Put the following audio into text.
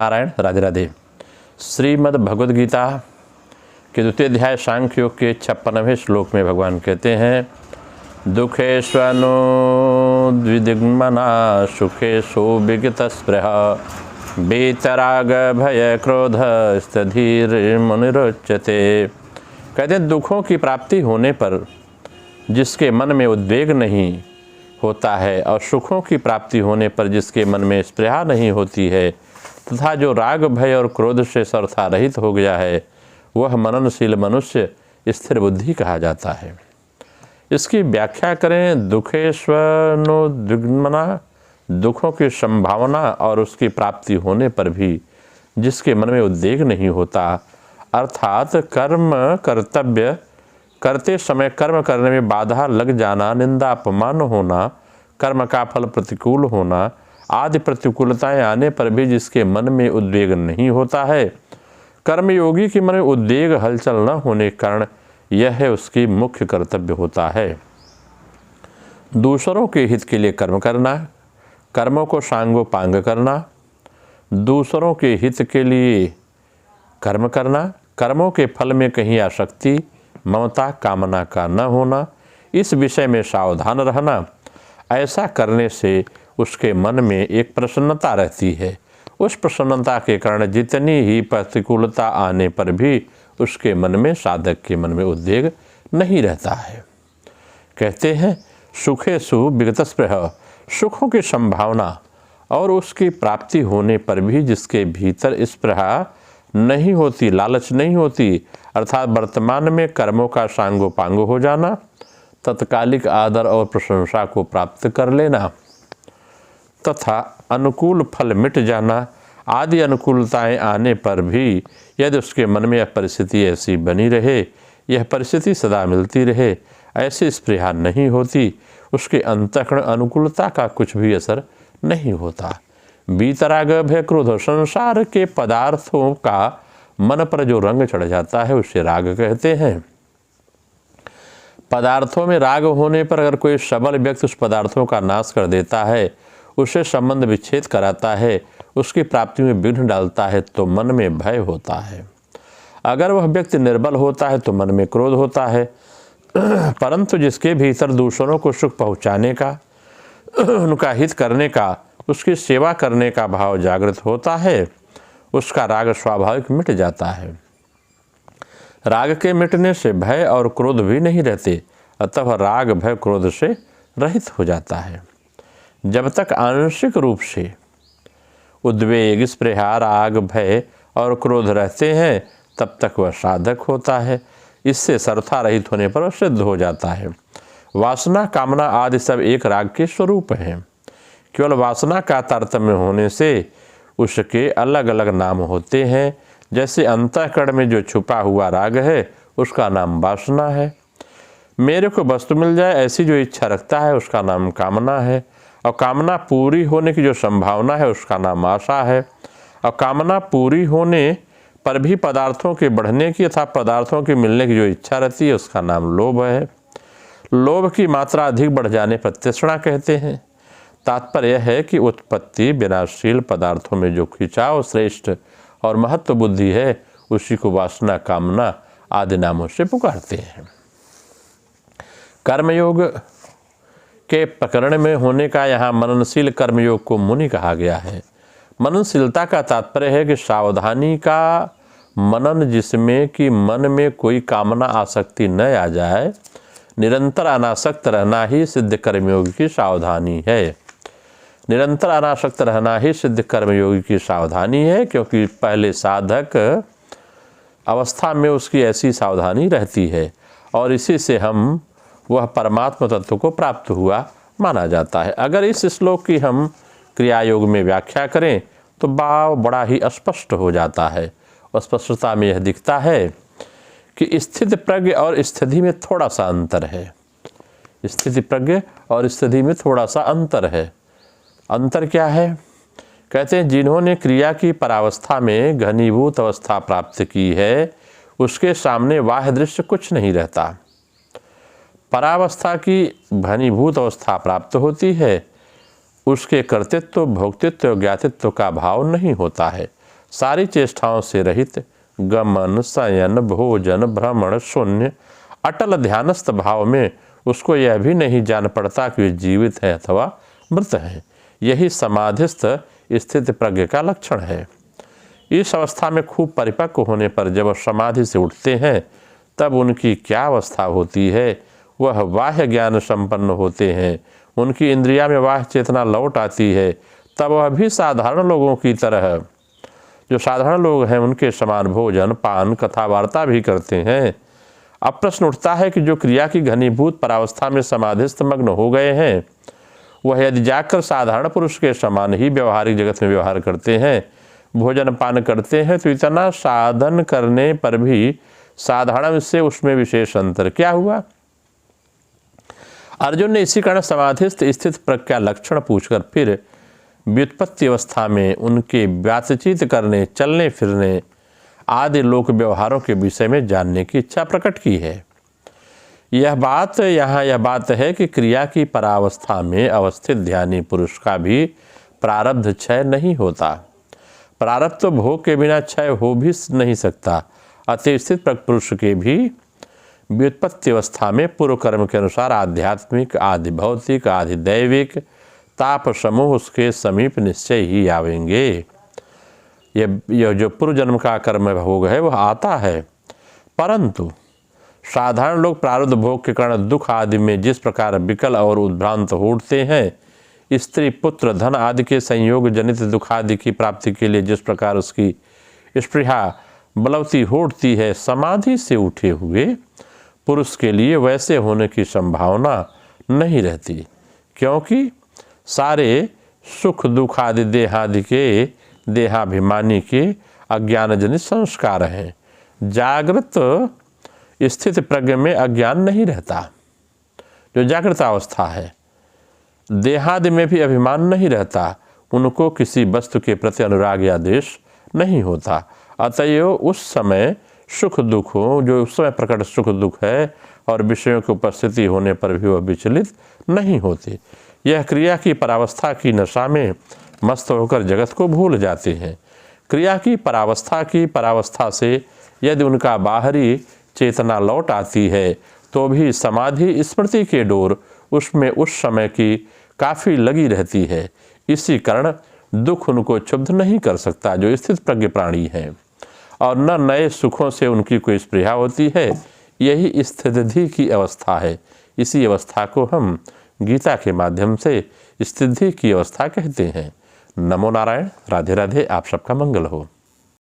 नारायण। राधे राधे। श्रीमद् भगवद गीता के द्वितीय अध्याय सांख्य योग के 56वें श्लोक में भगवान कहते हैं, दुखेष्वनु द्विदिग्मना सुखेषु विगतस्पृह वीतराग भय क्रोध स्थधीर मुनिरोच्यते। कहते हैं दुखों की प्राप्ति होने पर जिसके मन में उद्वेग नहीं होता है और सुखों की प्राप्ति होने पर जिसके मन में स्पृहा नहीं होती है तथा जो राग भय और क्रोध से सर्वथा रहित हो गया है वह मननशील मनुष्य स्थिर बुद्धि कहा जाता है। इसकी व्याख्या करें, दुखेष्वनुद्विग्मना, दुखों की संभावना और उसकी प्राप्ति होने पर भी जिसके मन में उद्वेग नहीं होता, अर्थात कर्म कर्तव्य करते समय कर्म करने में बाधा लग जाना, निंदा अपमान होना, कर्म का फल प्रतिकूल होना आदि प्रतिकूलताएं आने पर भी जिसके मन में उद्वेग नहीं होता है, कर्मयोगी के मन में उद्वेग हलचल न होने के कारण यह है उसकी मुख्य कर्तव्य होता है। दूसरों के हित के लिए कर्म करना, कर्मों को सांगोपांग करना, दूसरों के हित के लिए कर्म करना, कर्मों के फल में कहीं आसक्ति ममता कामना का न होना, इस विषय में सावधान रहना। ऐसा करने से उसके मन में एक प्रसन्नता रहती है। उस प्रसन्नता के कारण जितनी ही प्रतिकूलता आने पर भी उसके मन में, साधक के मन में उद्वेग नहीं रहता है। कहते हैं सुखेषु विगतस्पृह, सुखों की संभावना और उसकी प्राप्ति होने पर भी जिसके भीतर स्पृहा नहीं होती, लालच नहीं होती, अर्थात वर्तमान में कर्मों का सांगोपांग हो जाना, तत्कालिक आदर और प्रशंसा को प्राप्त कर लेना तथा अनुकूल फल मिट जाना आदि अनुकूलताएं आने पर भी यदि उसके मन में यह परिस्थिति ऐसी बनी रहे, यह परिस्थिति सदा मिलती रहे, ऐसी स्पृहा नहीं होती, उसके अंतःकरण अनुकूलता का कुछ भी असर नहीं होता। वीतराग भय क्रोध, संसार के पदार्थों का मन पर जो रंग चढ़ जाता है उसे राग कहते हैं। पदार्थों में राग होने पर अगर कोई सबल व्यक्ति उस पदार्थों का नाश कर देता है, उससे संबंध विच्छेद कराता है, उसकी प्राप्ति में विघ्न डालता है तो मन में भय होता है। अगर वह व्यक्ति निर्बल होता है तो मन में क्रोध होता है। परंतु जिसके भीतर दूसरों को सुख पहुँचाने का, उनका हित करने का, उसकी सेवा करने का भाव जागृत होता है, उसका राग स्वाभाविक मिट जाता है। राग के मिटने से भय और क्रोध भी नहीं रहते, अतः राग भय क्रोध से रहित हो जाता है। जब तक आंशिक रूप से उद्वेग, स्पृहा, राग, भय और क्रोध रहते हैं तब तक वह साधक होता है। इससे सर्वथा रहित होने पर वह सिद्ध हो जाता है। वासना, कामना आदि सब एक राग के स्वरूप हैं। केवल वासना का तारतम्य होने से उसके अलग अलग नाम होते हैं। जैसे अंतःकरण में जो छुपा हुआ राग है उसका नाम वासना है। मेरे को वस्तु मिल जाए ऐसी जो इच्छा रखता है उसका नाम कामना है, और कामना पूरी होने की जो संभावना है उसका नाम आशा है, और कामना पूरी होने पर भी पदार्थों के बढ़ने की अथवा पदार्थों के मिलने की जो इच्छा रहती है उसका नाम लोभ है। लोभ की मात्रा अधिक बढ़ जाने पर तृष्णा कहते हैं। तात्पर्य है कि उत्पत्ति विनाशशील पदार्थों में जो खिंचाव श्रेष्ठ और महत्व बुद्धि है उसी को वासना, कामना आदि नामों से पुकारते हैं। कर्मयोग के प्रकरण में होने का यहाँ मननशील कर्मयोग को मुनि कहा गया है। मननशीलता का तात्पर्य है कि सावधानी का मनन, जिसमें कि मन में कोई कामना आसक्ति न आ जाए, निरंतर अनासक्त रहना ही सिद्ध कर्मयोग की सावधानी है। निरंतर अनासक्त रहना ही सिद्ध कर्मयोगी की सावधानी है, क्योंकि पहले साधक अवस्था में उसकी ऐसी सावधानी रहती है और इसी से हम वह परमात्मा तत्व को प्राप्त हुआ माना जाता है। अगर इस श्लोक की हम क्रिया योग में व्याख्या करें तो भाव बड़ा ही स्पष्ट हो जाता है। स्पष्टता में यह दिखता है कि स्थित प्रज्ञ और स्थिति में थोड़ा सा अंतर है। स्थिति प्रज्ञ और स्थिति में थोड़ा सा अंतर है। अंतर क्या है? कहते हैं जिन्होंने क्रिया की परावस्था में घनीभूत अवस्था प्राप्त की है उसके सामने बाह्य दृश्य कुछ नहीं रहता। परावस्था की घनीभूत अवस्था प्राप्त होती है, उसके कर्तृत्व, भोक्तृत्व, ज्ञातित्व का भाव नहीं होता है। सारी चेष्टाओं से रहित, गमन, शयन, भोजन, भ्रमण, शून्य, अटल ध्यानस्थ भाव में उसको यह भी नहीं जान पड़ता कि वे जीवित है अथवा मृत है। यही समाधिस्थ स्थित प्रज्ञ का लक्षण है। इस अवस्था में खूब परिपक्व होने पर जब समाधि से उठते हैं तब उनकी क्या अवस्था होती है। वह बाह्य ज्ञान संपन्न होते हैं, उनकी इंद्रिया में बाह्य चेतना लौट आती है। तब वह भी साधारण लोगों की तरह, जो साधारण लोग हैं उनके समान भोजन, पान, कथा वार्ता भी करते हैं। अब प्रश्न उठता है कि जो क्रिया की घनीभूत परावस्था में समाधिस्थ मग्न हो गए हैं, वह यदि जाकर साधारण पुरुष के समान ही व्यवहारिक जगत में व्यवहार करते हैं, भोजन पान करते हैं, तो इतना साधन करने पर भी साधारण से उसमें विशेष अंतर क्या हुआ? अर्जुन ने इसी कारण समाधिस्थ स्थित प्रज्ञा लक्षण पूछकर फिर व्युत्पत्ति अवस्था में उनके बातचीत करने, चलने फिरने आदि लोक व्यवहारों के विषय में जानने की इच्छा प्रकट की है। यह बात है कि क्रिया की परावस्था में अवस्थित ध्यानी पुरुष का भी प्रारब्ध क्षय नहीं होता। प्रारब्ध तो भोग के बिना क्षय हो भी नहीं सकता। अतः स्थित पुरुष के भी व्युत्पत्ति अवस्था में पूर्व कर्म के अनुसार आध्यात्मिक, आदि भौतिक, आदि दैविक ताप समूह उसके समीप निश्चय ही आवेंगे। यह जो पूर्व जन्म का कर्म भोग है वह आता है, परंतु साधारण लोग प्रारब्ध भोग के कारण दुख आदि में जिस प्रकार विकल और उद्भ्रांत हो उठते हैं, स्त्री, पुत्र, धन आदि के संयोग जनित दुख आदि की प्राप्ति के लिए जिस प्रकार उसकी स्पृहा बलवती हो उठती है, समाधि से उठे हुए पुरुष के लिए वैसे होने की संभावना नहीं रहती, क्योंकि सारे सुख दुख आदि देहादि के देहाभिमानी के अज्ञान जनित संस्कार हैं। जागृत स्थित प्रज्ञ में अज्ञान नहीं रहता। जो जागृत अवस्था है, देहादि में भी अभिमान नहीं रहता, उनको किसी वस्तु के प्रति अनुराग या द्वेष नहीं होता। अतएव उस समय सुख दुख हो, जो उस समय प्रकट सुख दुख है और विषयों की उपस्थिति होने पर भी वह विचलित नहीं होते। यह क्रिया की परावस्था की नशा में मस्त होकर जगत को भूल जाते हैं। क्रिया की परावस्था से यदि उनका बाहरी चेतना लौट आती है तो भी समाधि स्मृति के डोर उसमें उस समय की काफ़ी लगी रहती है। इसी कारण दुख उनको क्षुब्ध नहीं कर सकता, जो स्थित प्रज्ञ प्राणी हैं, और न नए सुखों से उनकी कोई स्पृहा होती है। यही स्थिति की अवस्था है। इसी अवस्था को हम गीता के माध्यम से स्थिति की अवस्था कहते हैं। नमो नारायण। राधे राधे। आप सबका मंगल हो।